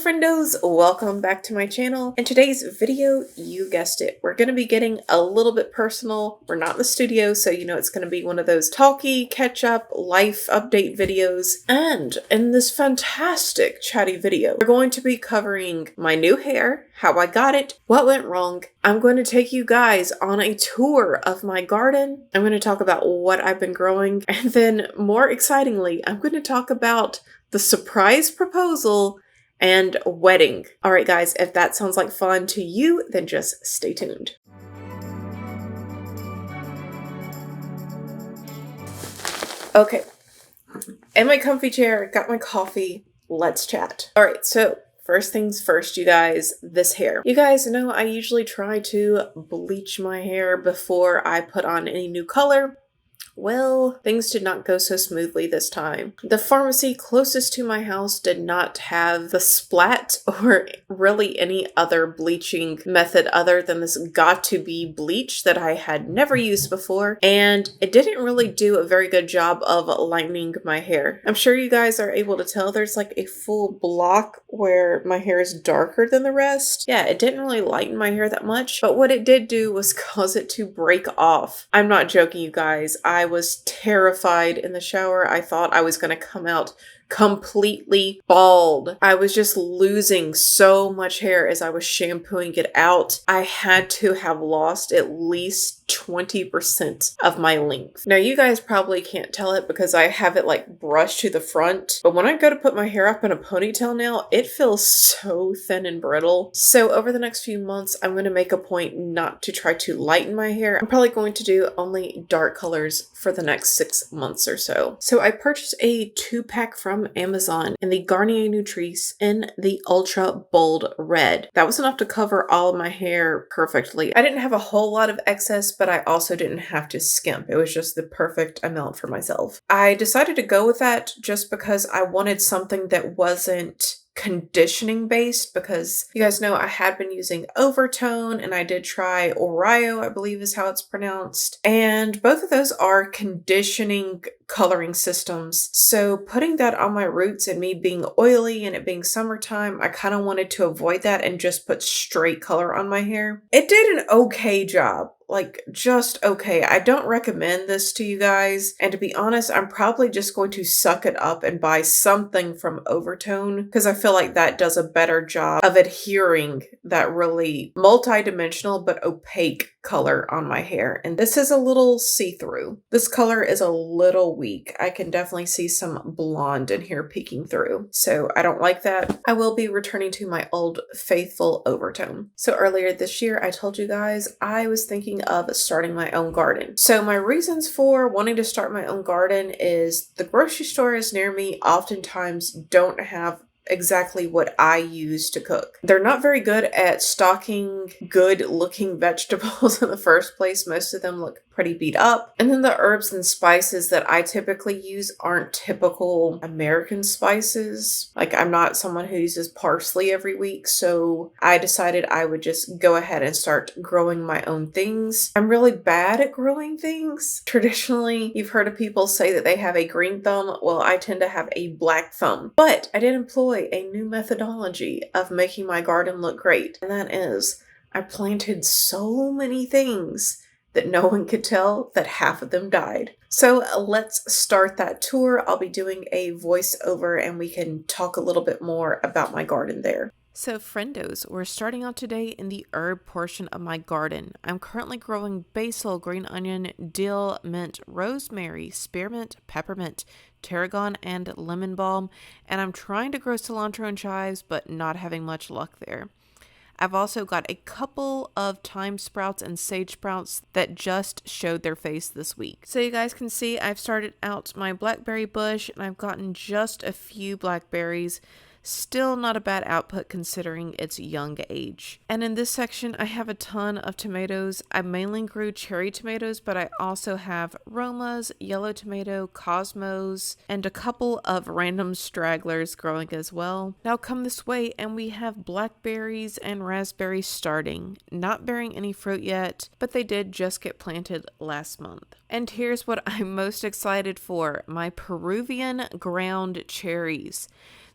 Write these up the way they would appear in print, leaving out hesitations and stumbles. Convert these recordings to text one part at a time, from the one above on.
friendos, welcome back to my channel. In today's video, you guessed it, we're going to be getting a little bit personal. We're not in the studio, so you know it's going to be one of those talky, catch-up, life update videos. And in this fantastic chatty video, we're going to be covering my new hair, how I got it, what went wrong. I'm going to take you guys on a tour of my garden. I'm going to talk about what I've been growing, and then more excitingly, I'm going to talk about the surprise proposal and wedding. All right, guys, if that sounds like fun to you, then just stay tuned. Okay, in my comfy chair, got my coffee, let's chat. All right, so first things first, you guys, this hair. You guys know I usually try to bleach my hair before I put on any new color. Well, things did not go so smoothly this time. The pharmacy closest to my house did not have the splat or really any other bleaching method other than this GOT2BE bleach that I had never used before, and it didn't really do a very good job of lightening my hair. I'm sure you guys are able to tell there's like a full block where my hair is darker than the rest. Yeah, it didn't really lighten my hair that much, but what it did do was cause it to break off. I'm not joking, you guys. I was terrified in the shower. I thought I was going to come out completely bald. I was just losing so much hair as I was shampooing it out. I had to have lost at least 20% of my length. Now you guys probably can't tell it because I have it like brushed to the front, but when I go to put my hair up in a ponytail now, it feels so thin and brittle. So over the next few months, I'm going to make a point not to try to lighten my hair. I'm probably going to do only dark colors for the next 6 months or so. So I purchased a 2-pack from Amazon in the Garnier Nutrice in the Ultra Bold Red. That was enough to cover all of my hair perfectly. I didn't have a whole lot of excess, but I also didn't have to skimp. It was just the perfect amount for myself. I decided to go with that just because I wanted something that wasn't conditioning based, because you guys know I had been using Overtone and I did try Oreo, I believe is how it's pronounced, and both of those are conditioning coloring systems. So putting that on my roots and me being oily and it being summertime, I kind of wanted to avoid that and just put straight color on my hair. It did an okay job. Like, just okay. I don't recommend this to you guys. And to be honest, I'm probably just going to suck it up and buy something from Overtone because I feel like that does a better job of adhering that really multi-dimensional but opaque color on my hair. And this is a little see-through. This color is a little weak. I can definitely see some blonde in here peeking through. So I don't like that. I will be returning to my old faithful Overtone. So earlier this year, I told you guys I was thinking of starting my own garden. So my reasons for wanting to start my own garden is the grocery stores near me oftentimes don't have exactly what I use to cook. They're not very good at stocking good looking vegetables in the first place. Most of them look pretty beat up. And then the herbs and spices that I typically use aren't typical American spices. Like, I'm not someone who uses parsley every week, so I decided I would just go ahead and start growing my own things. I'm really bad at growing things. Traditionally, you've heard of people say that they have a green thumb. Well, I tend to have a black thumb. But I did employ a new methodology of making my garden look great, and that is I planted so many things that no one could tell that half of them died. So let's start that tour. I'll be doing a voiceover and we can talk a little bit more about my garden there. So friendos, we're starting out today in the herb portion of my garden. I'm currently growing basil, green onion, dill, mint, rosemary, spearmint, peppermint, tarragon, and lemon balm, and I'm trying to grow cilantro and chives, but not having much luck there. I've also got a couple of thyme sprouts and sage sprouts that just showed their face this week. So you guys can see I've started out my blackberry bush and I've gotten just a few blackberries. Still not a bad output considering its young age. And in this section, I have a ton of tomatoes. I mainly grew cherry tomatoes, but I also have Romas, yellow tomato, Cosmos, and a couple of random stragglers growing as well. Now come this way and we have blackberries and raspberries starting. Not bearing any fruit yet, but they did just get planted last month. And here's what I'm most excited for, my Peruvian ground cherries.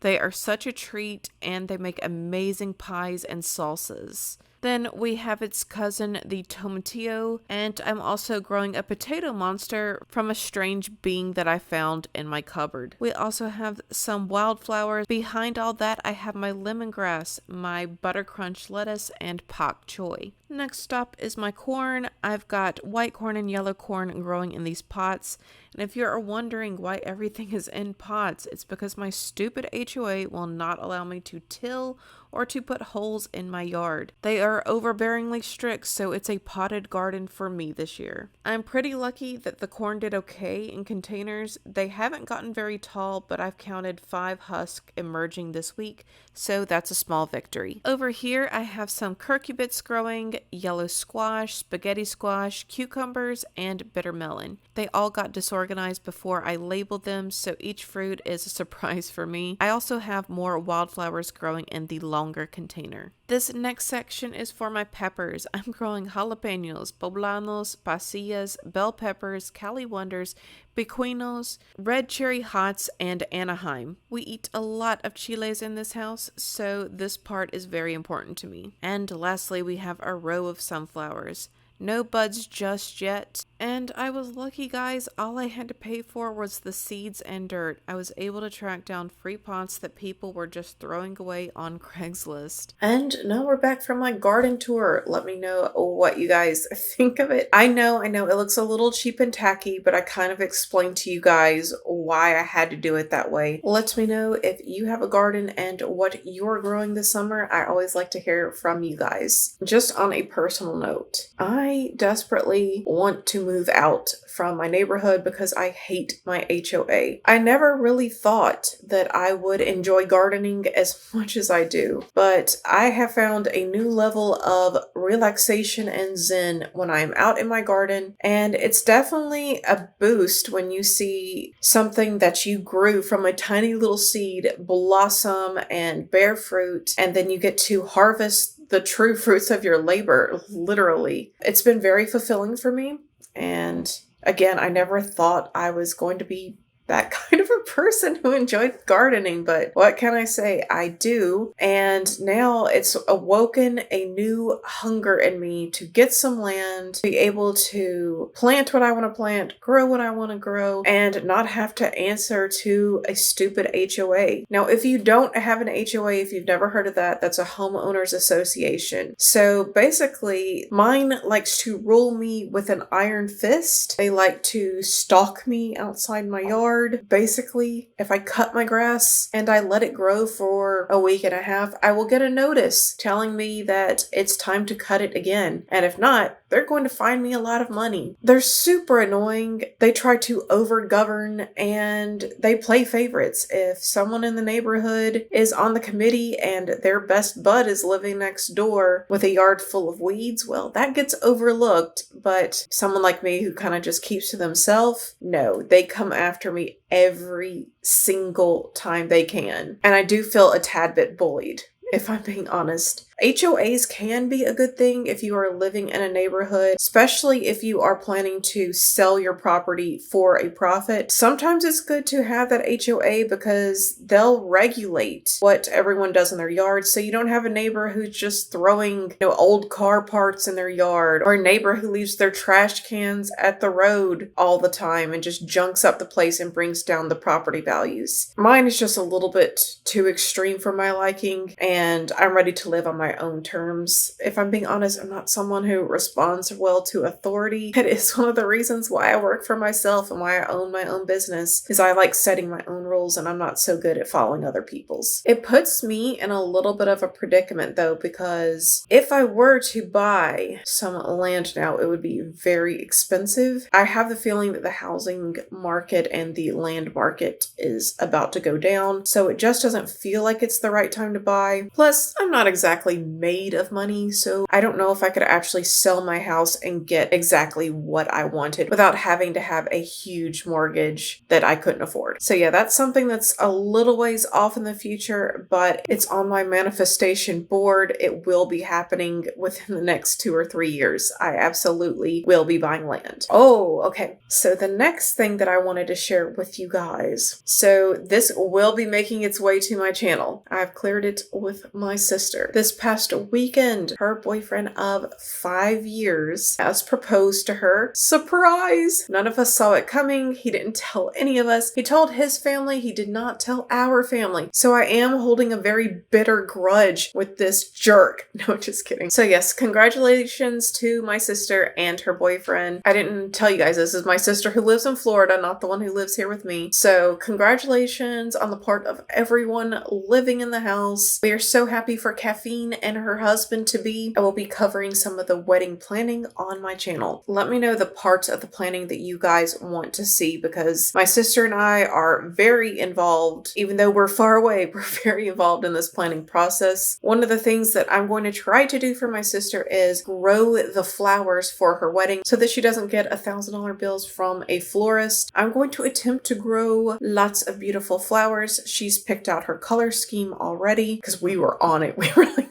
They are such a treat and they make amazing pies and salsas. Then we have its cousin, the tomatillo, and I'm also growing a potato monster from a strange being that I found in my cupboard. We also have some wildflowers. Behind all that, I have my lemongrass, my buttercrunch lettuce, and pak choi. Next up is my corn. I've got white corn and yellow corn growing in these pots. And if you're wondering why everything is in pots, it's because my stupid HOA will not allow me to till or to put holes in my yard. They are overbearingly strict, so it's a potted garden for me this year. I'm pretty lucky that the corn did okay in containers. They haven't gotten very tall, but I've counted 5 husks emerging this week, so that's a small victory. Over here, I have some curcubits growing, yellow squash, spaghetti squash, cucumbers, and bitter melon. They all got disorganized before I labeled them, so each fruit is a surprise for me. I also have more wildflowers growing in the longer container. This next section is for my peppers. I'm growing jalapenos, poblanos, pasillas, bell peppers, Cali Wonders, pequeños, red cherry hots, and Anaheim. We eat a lot of chiles in this house, so this part is very important to me. And lastly, we have a row of sunflowers. No buds just yet. And I was lucky, guys. All I had to pay for was the seeds and dirt. I was able to track down free pots that people were just throwing away on Craigslist. And now we're back from my garden tour. Let me know what you guys think of it. I know it looks a little cheap and tacky, but I kind of explained to you guys why I had to do it that way. Let me know if you have a garden and what you're growing this summer. I always like to hear from you guys. Just on a personal note, I desperately want to move out from my neighborhood because I hate my HOA. I never really thought that I would enjoy gardening as much as I do, but I have found a new level of relaxation and zen when I'm out in my garden, and it's definitely a boost when you see something that you grew from a tiny little seed blossom and bear fruit, and then you get to harvest the true fruits of your labor, literally. It's been very fulfilling for me. And again, I never thought I was going to be that kind of a person who enjoyed gardening, but what can I say? I do. And now it's awoken a new hunger in me to get some land, be able to plant what I want to plant, grow what I want to grow, and not have to answer to a stupid HOA. Now, if you don't have an HOA, if you've never heard of that, that's a homeowners association. So basically, mine likes to rule me with an iron fist. They like to stalk me outside my yard. Basically, if I cut my grass and I let it grow for a week and a half, I will get a notice telling me that it's time to cut it again. And if not, they're going to fine me a lot of money. They're super annoying. They try to overgovern and they play favorites. If someone in the neighborhood is on the committee and their best bud is living next door with a yard full of weeds, well, that gets overlooked. But someone like me who kind of just keeps to themselves, no, they come after me every single time they can. And I do feel a tad bit bullied, if I'm being honest. HOAs can be a good thing if you are living in a neighborhood, especially if you are planning to sell your property for a profit. Sometimes it's good to have that HOA because they'll regulate what everyone does in their yard, so you don't have a neighbor who's just throwing, old car parts in their yard, or a neighbor who leaves their trash cans at the road all the time and just junks up the place and brings down the property values. Mine is just a little bit too extreme for my liking, and I'm ready to live on my own terms. If I'm being honest, I'm not someone who responds well to authority. It is one of the reasons why I work for myself and why I own my own business, is I like setting my own rules and I'm not so good at following other people's. It puts me in a little bit of a predicament though, because if I were to buy some land now, it would be very expensive. I have the feeling that the housing market and the land market is about to go down, so it just doesn't feel like it's the right time to buy. Plus, I'm not exactly made of money, so I don't know if I could actually sell my house and get exactly what I wanted without having to have a huge mortgage that I couldn't afford. So yeah, that's something that's a little ways off in the future, but it's on my manifestation board. It will be happening within the next 2 or 3 years. I absolutely will be buying land. Oh, okay. So the next thing that I wanted to share with you guys. So this will be making its way to my channel. I've cleared it with my sister. This past weekend, her boyfriend of 5 years has proposed to her. Surprise! None of us saw it coming. He didn't tell any of us. He told his family. He did not tell our family. So I am holding a very bitter grudge with this jerk. No, just kidding. So yes, congratulations to my sister and her boyfriend. I didn't tell you guys, this is my sister who lives in Florida, not the one who lives here with me. So congratulations on the part of everyone living in the house. We are so happy for Caffeine and her husband to be. I will be covering some of the wedding planning on my channel. Let me know the parts of the planning that you guys want to see, because my sister and I are very involved. Even though we're far away, we're very involved in this planning process. One of the things that I'm going to try to do for my sister is grow the flowers for her wedding so that she doesn't get $1,000 bills from a florist. I'm going to attempt to grow lots of beautiful flowers. She's picked out her color scheme already because we were on it. We were like,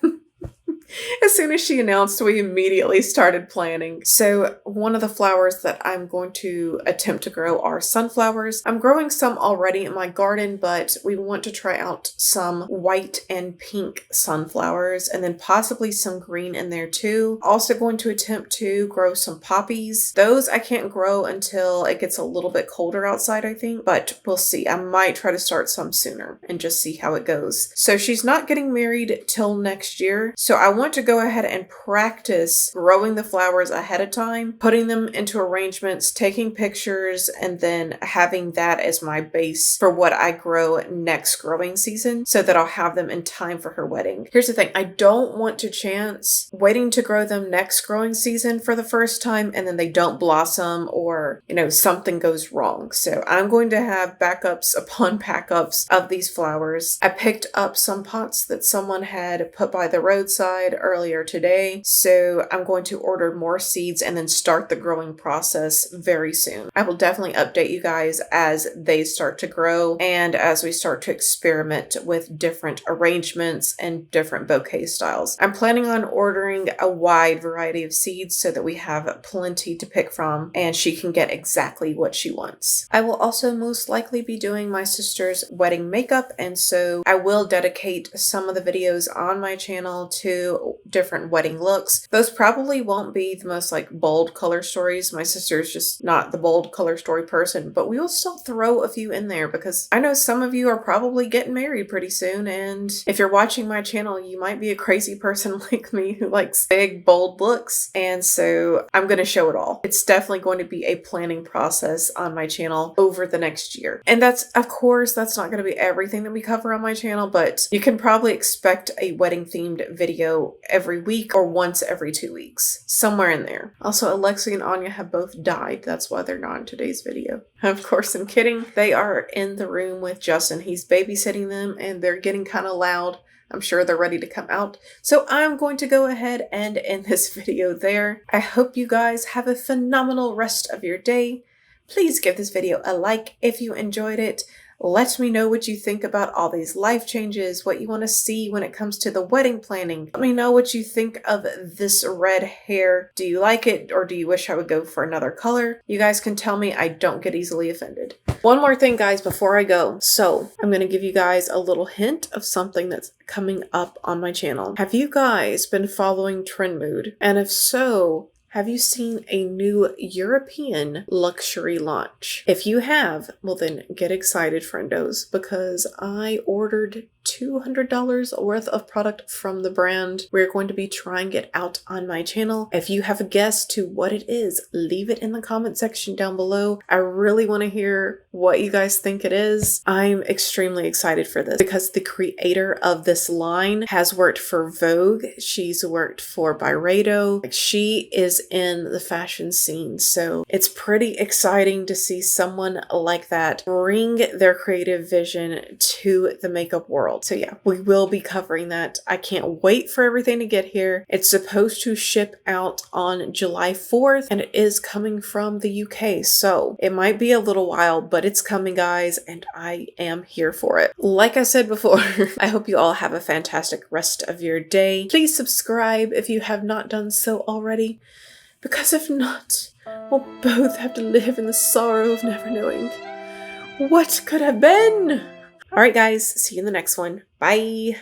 as soon as she announced, we immediately started planning. So one of the flowers that I'm going to attempt to grow are sunflowers. I'm growing some already in my garden, but we want to try out some white and pink sunflowers and then possibly some green in there too. Also going to attempt to grow some poppies. Those I can't grow until it gets a little bit colder outside, I think, but we'll see. I might try to start some sooner and just see how it goes. So she's not getting married till next year. So I want to go ahead and practice growing the flowers ahead of time, putting them into arrangements, taking pictures, and then having that as my base for what I grow next growing season so that I'll have them in time for her wedding. Here's the thing. I don't want to chance waiting to grow them next growing season for the first time and then they don't blossom or, something goes wrong. So I'm going to have backups upon backups of these flowers. I picked up some pots that someone had put by the roadside earlier today, so I'm going to order more seeds and then start the growing process very soon. I will definitely update you guys as they start to grow and as we start to experiment with different arrangements and different bouquet styles. I'm planning on ordering a wide variety of seeds so that we have plenty to pick from and she can get exactly what she wants. I will also most likely be doing my sister's wedding makeup, and so I will dedicate some of the videos on my channel to different wedding looks. Those probably won't be the most bold color stories. My sister's just not the bold color story person, but we will still throw a few in there because I know some of you are probably getting married pretty soon, and if you're watching my channel, you might be a crazy person like me who likes big, bold looks, and so I'm going to show it all. It's definitely going to be a planning process on my channel over the next year. And that's, of course, that's not going to be everything that we cover on my channel, but you can probably expect a wedding themed video every week or once every 2 weeks, somewhere in there. Also, Alexi and Anya have both died. That's why they're not in today's video. Of course, I'm kidding. They are in the room with Justin. He's babysitting them and they're getting kind of loud. I'm sure they're ready to come out. So I'm going to go ahead and end this video there. I hope you guys have a phenomenal rest of your day. Please give this video a like if you enjoyed it. Let me know what you think about all these life changes, what you want to see when it comes to the wedding planning. Let me know what you think of this red hair. Do you like it or do you wish I would go for another color? You guys can tell me. I don't get easily offended. One more thing, guys, before I go. So I'm going to give you guys a little hint of something that's coming up on my channel. Have you guys been following Trend Mood? And if so, have you seen a new European luxury launch? If you have, well then get excited, friendos, because I ordered $200 worth of product from the brand. We're going to be trying it out on my channel. If you have a guess to what it is, leave it in the comment section down below. I really want to hear what you guys think it is. I'm extremely excited for this because the creator of this line has worked for Vogue. She's worked for Byredo. She is in the fashion scene, so it's pretty exciting to see someone like that bring their creative vision to the makeup world. world. So yeah, we will be covering that. I can't wait for everything to get here. It's supposed to ship out on July 4th, and it is coming from the UK. So it might be a little while, but it's coming, guys, and I am here for it. Like I said before, I hope you all have a fantastic rest of your day. Please subscribe if you have not done so already, because if not, we'll both have to live in the sorrow of never knowing what could have been. All right, guys, see you in the next one. Bye.